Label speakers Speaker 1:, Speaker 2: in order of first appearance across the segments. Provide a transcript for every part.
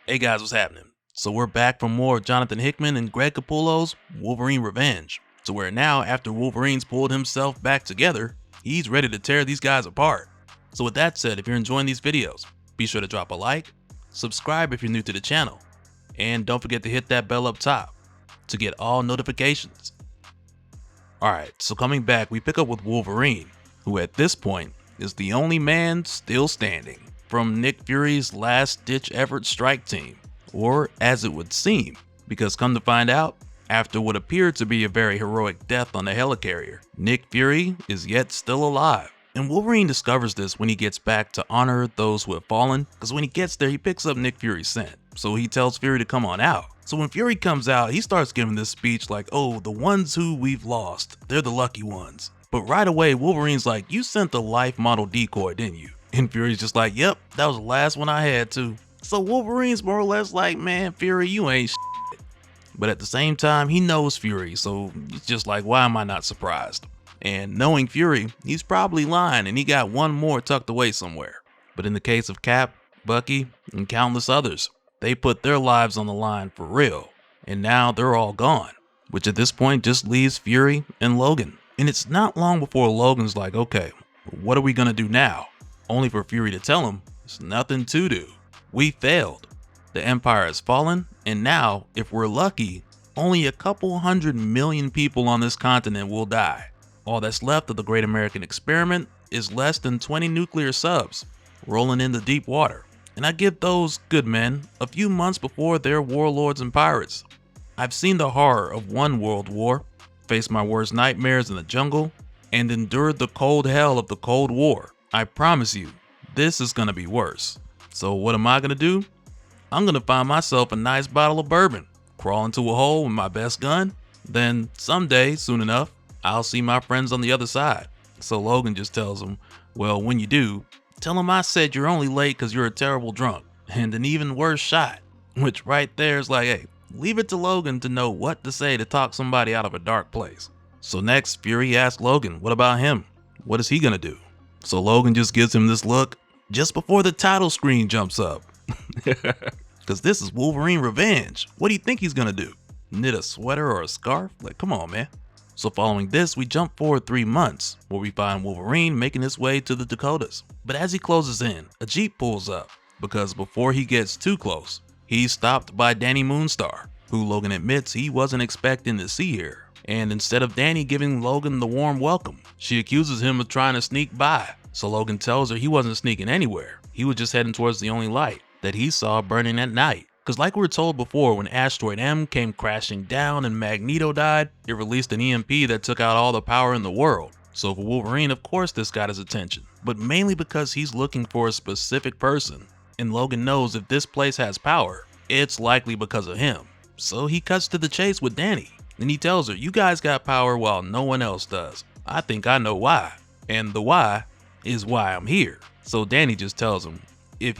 Speaker 1: Hey guys, what's happening? So we're back for more of Jonathan Hickman and Greg Capullo's Wolverine Revenge. So where now, after Wolverine's pulled himself back together, he's ready to tear these guys apart. So with that said, if you're enjoying these videos, be sure to drop a like, subscribe if you're new to the channel, and don't forget to hit that bell up top to get all notifications. Alright, so coming back, we pick up with Wolverine, who at this point is the only man still standing from Nick Fury's last-ditch effort strike team, or as it would seem, because come to find out, after what appeared to be a very heroic death on the helicarrier, Nick Fury is yet still alive. And Wolverine discovers this when he gets back to honor those who have fallen, because when he gets there, he picks up Nick Fury's scent. So he tells Fury to come on out. So when Fury comes out, he starts giving this speech like, oh, the ones who we've lost, they're the lucky ones. But right away, Wolverine's like, you sent the life model decoy, didn't you? And Fury's just like, yep, that was the last one I had too. So Wolverine's more or less like, man, Fury, you ain't shit. But at the same time, he knows Fury, so he's just like, why am I not surprised? And knowing Fury, he's probably lying and he got one more tucked away somewhere. But in the case of Cap, Bucky, and countless others, they put their lives on the line for real. And now they're all gone, which at this point just leaves Fury and Logan. And it's not long before Logan's like, okay, what are we gonna do now? Only for Fury to tell him, there's nothing to do. We failed. The Empire has fallen, and now, if we're lucky, only a couple 100 million people on this continent will die. All that's left of the Great American Experiment is less than 20 nuclear subs rolling into deep water. And I give those good men a few months before they're warlords and pirates. I've seen the horror of one world war, faced my worst nightmares in the jungle, and endured the cold hell of the Cold War. I promise you, this is gonna be worse. So what am I gonna do? I'm gonna find myself a nice bottle of bourbon, crawl into a hole with my best gun, then someday, soon enough, I'll see my friends on the other side. So Logan just tells him, well, when you do, tell him I said you're only late because you're a terrible drunk, and an even worse shot. Which right there is like, hey, leave it to Logan to know what to say to talk somebody out of a dark place. So next, Fury asks Logan, what about him? What is he gonna do? So Logan just gives him this look just before the title screen jumps up. Because this is Wolverine Revenge. What do you think he's gonna do? Knit a sweater or a scarf? Like, come on, man. So following this, we jump forward 3 months, where we find Wolverine making his way to the Dakotas. But as he closes in, a Jeep pulls up, because before he gets too close, he's stopped by Danny Moonstar, who Logan admits he wasn't expecting to see here. And instead of Danny giving Logan the warm welcome, she accuses him of trying to sneak by. So Logan tells her he wasn't sneaking anywhere. He was just heading towards the only light that he saw burning at night. Cause like we were told before, when Asteroid M came crashing down and Magneto died, it released an EMP that took out all the power in the world. So for Wolverine, of course this got his attention, but mainly because he's looking for a specific person. And Logan knows if this place has power, it's likely because of him. So he cuts to the chase with Danny. And he tells her, you guys got power while no one else does. I think I know why. And the why is why I'm here. So Danny just tells him, if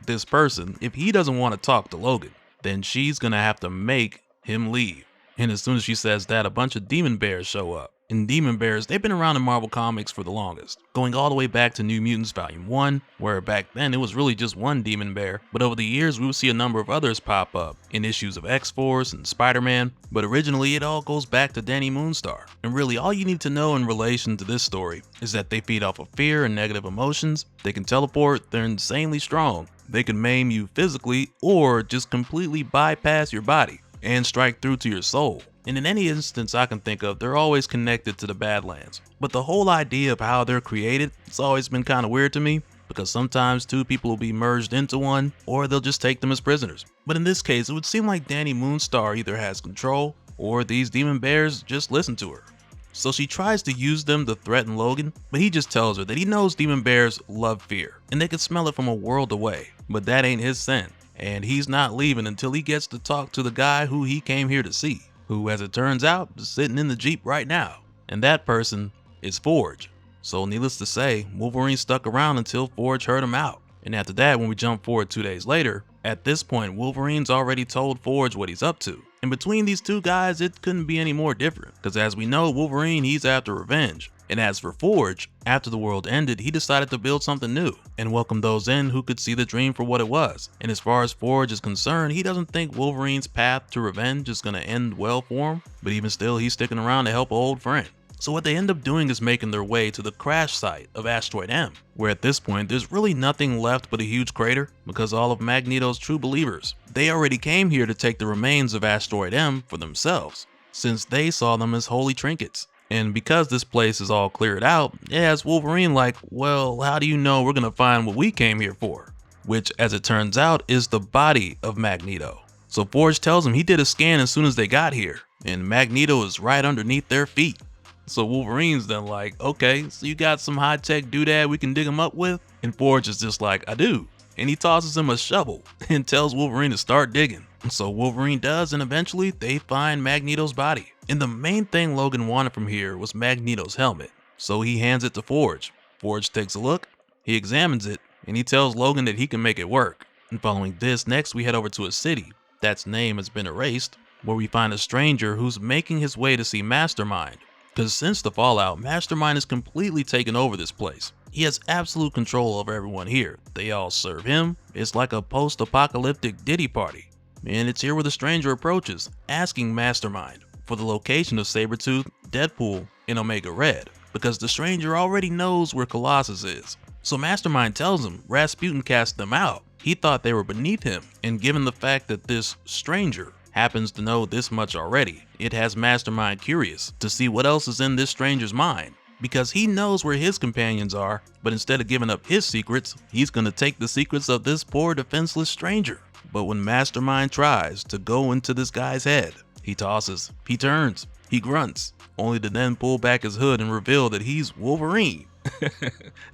Speaker 1: this person doesn't want to talk to Logan, then she's gonna have to make him leave. And as soon as she says that, a bunch of demon bears show up. And demon bears, they've been around in Marvel Comics for the longest, going all the way back to New Mutants Volume 1, where back then it was really just one demon bear, but over the years we would see a number of others pop up in issues of X-Force and Spider-Man, but originally it all goes back to Danny Moonstar. And really all you need to know in relation to this story is that they feed off of fear and negative emotions, they can teleport, they're insanely strong, they can maim you physically or just completely bypass your body and strike through to your soul. And in any instance I can think of, they're always connected to the Badlands. But the whole idea of how they're created, it's always been kind of weird to me, because sometimes two people will be merged into one, or they'll just take them as prisoners. But in this case, it would seem like Danny Moonstar either has control, or these demon bears just listen to her. So she tries to use them to threaten Logan, but he just tells her that he knows demon bears love fear, and they can smell it from a world away, but that ain't his scent. And he's not leaving until he gets to talk to the guy who he came here to see, who as it turns out is sitting in the Jeep right now. And that person is Forge. So needless to say, Wolverine stuck around until Forge heard him out. And after that, when we jump forward 2 days later, at this point Wolverine's already told Forge what he's up to. And between these two guys, it couldn't be any more different, because as we know, Wolverine, he's after revenge. And as for Forge, after the world ended, he decided to build something new and welcome those in who could see the dream for what it was. And as far as Forge is concerned, he doesn't think Wolverine's path to revenge is going to end well for him, but even still, he's sticking around to help an old friend. So what they end up doing is making their way to the crash site of Asteroid M, where at this point there's really nothing left but a huge crater because all of Magneto's true believers, they already came here to take the remains of Asteroid M for themselves, since they saw them as holy trinkets. And because this place is all cleared out, it has Wolverine like, well, how do you know we're gonna find what we came here for? Which, as it turns out, is the body of Magneto. So Forge tells him he did a scan as soon as they got here, and Magneto is right underneath their feet. So Wolverine's then like, okay, so you got some high-tech doodad we can dig him up with? And Forge is just like, I do. And he tosses him a shovel and tells Wolverine to start digging. So Wolverine does, and eventually they find Magneto's body. And the main thing Logan wanted from here was Magneto's helmet. So he hands it to Forge. Forge takes a look, he examines it, and he tells Logan that he can make it work. And following this, next we head over to a city that's name has been erased, where we find a stranger who's making his way to see Mastermind. Because since the fallout, Mastermind has completely taken over this place. He has absolute control over everyone here. They all serve him. It's like a post-apocalyptic Diddy party. And it's here where the stranger approaches, asking Mastermind for the location of Sabertooth, Deadpool, and Omega Red, because the stranger already knows where Colossus is. So Mastermind tells him Rasputin cast them out. He thought they were beneath him, and given the fact that this stranger happens to know this much already, it has Mastermind curious to see what else is in this stranger's mind, because he knows where his companions are, but instead of giving up his secrets, he's gonna take the secrets of this poor defenseless stranger. But when Mastermind tries to go into this guy's head, he tosses, he turns, he grunts, only to then pull back his hood and reveal that he's Wolverine.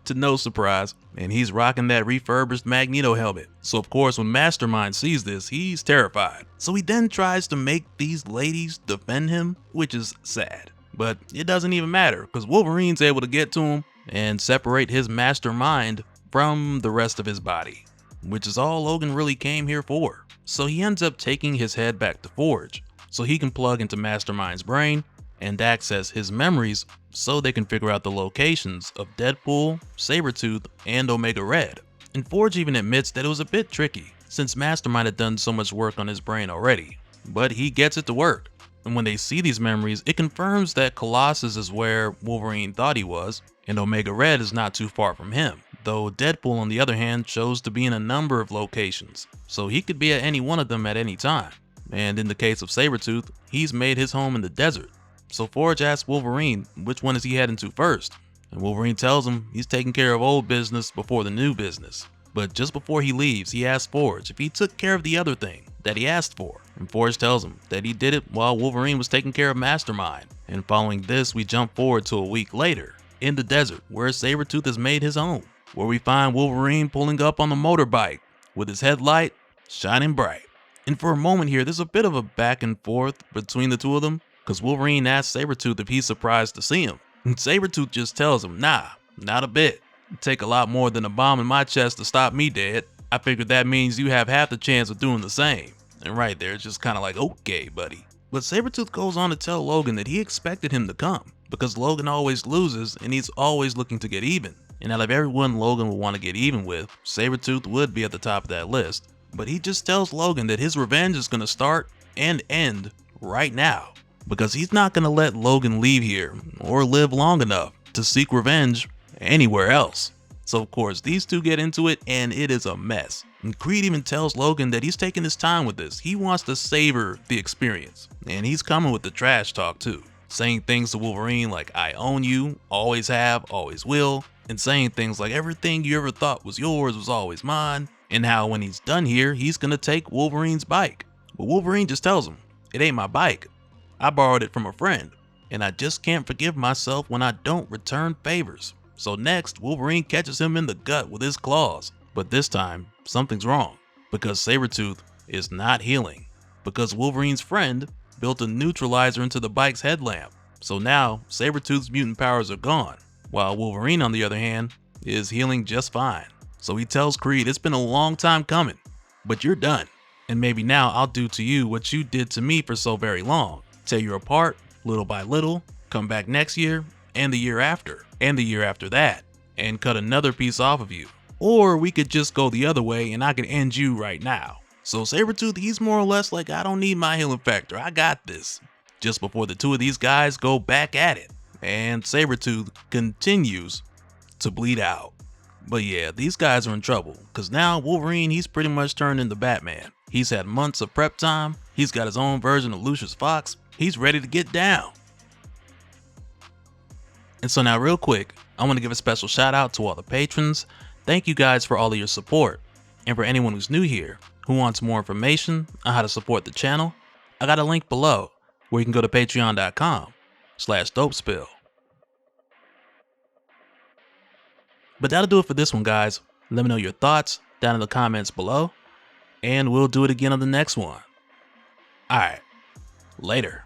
Speaker 1: To no surprise, and he's rocking that refurbished Magneto helmet. So of course when Mastermind sees this, he's terrified. So he then tries to make these ladies defend him, which is sad. But it doesn't even matter, because Wolverine's able to get to him and separate his Mastermind from the rest of his body, which is all Logan really came here for. So he ends up taking his head back to Forge, so he can plug into Mastermind's brain and access his memories so they can figure out the locations of Deadpool, Sabertooth, and Omega Red. And Forge even admits that it was a bit tricky, since Mastermind had done so much work on his brain already, but he gets it to work. And when they see these memories, it confirms that Colossus is where Wolverine thought he was, and Omega Red is not too far from him, though Deadpool on the other hand chose to be in a number of locations, so he could be at any one of them at any time. And in the case of Sabertooth, he's made his home in the desert. So Forge asks Wolverine which one is he heading to first, and Wolverine tells him he's taking care of old business before the new business. But just before he leaves, he asks Forge if he took care of the other thing that he asked for, and Forge tells him that he did it while Wolverine was taking care of Mastermind. And following this, we jump forward to a week later, in the desert, where Sabertooth has made his home, where we find Wolverine pulling up on the motorbike, with his headlight shining bright. And for a moment here, there's a bit of a back and forth between the two of them, because Wolverine asks Sabertooth if he's surprised to see him. And Sabertooth just tells him, nah, not a bit. It'd take a lot more than a bomb in my chest to stop me dead. I figured that means you have half the chance of doing the same. And right there, it's just kind of like, okay, buddy. But Sabertooth goes on to tell Logan that he expected him to come, because Logan always loses and he's always looking to get even. And out of everyone Logan would want to get even with, Sabertooth would be at the top of that list. But he just tells Logan that his revenge is going to start and end right now, because he's not going to let Logan leave here or live long enough to seek revenge anywhere else. So of course these two get into it and it is a mess. And Creed even tells Logan that he's taking his time with this. He wants to savor the experience, and he's coming with the trash talk too, saying things to Wolverine like I own you, always have, always will, and saying things like everything you ever thought was yours was always mine, and how when he's done here he's gonna take Wolverine's bike. But Wolverine just tells him, it ain't my bike. I borrowed it from a friend, and I just can't forgive myself when I don't return favors. So next, Wolverine catches him in the gut with his claws, but this time, something's wrong, because Sabertooth is not healing, because Wolverine's friend built a neutralizer into the bike's headlamp. So now, Sabertooth's mutant powers are gone, while Wolverine on the other hand, is healing just fine. So he tells Creed it's been a long time coming, but you're done, and maybe now I'll do to you what you did to me for so very long. Tear you apart, little by little, come back next year, and the year after, and the year after that, and cut another piece off of you. Or we could just go the other way and I could end you right now. So Sabertooth, he's more or less like, I don't need my healing factor, I got this. Just before the two of these guys go back at it, and Sabertooth continues to bleed out. But yeah, these guys are in trouble, cause now Wolverine, he's pretty much turned into Batman. He's had months of prep time, he's got his own version of Lucius Fox, he's ready to get down. And so now real quick, I want to give a special shout out to all the patrons. Thank you guys for all of your support. And for anyone who's new here, who wants more information on how to support the channel, I got a link below where you can go to patreon.com/DopeSpill. But that'll do it for this one, guys. Let me know your thoughts down in the comments below, and we'll do it again on the next one. Alright, later.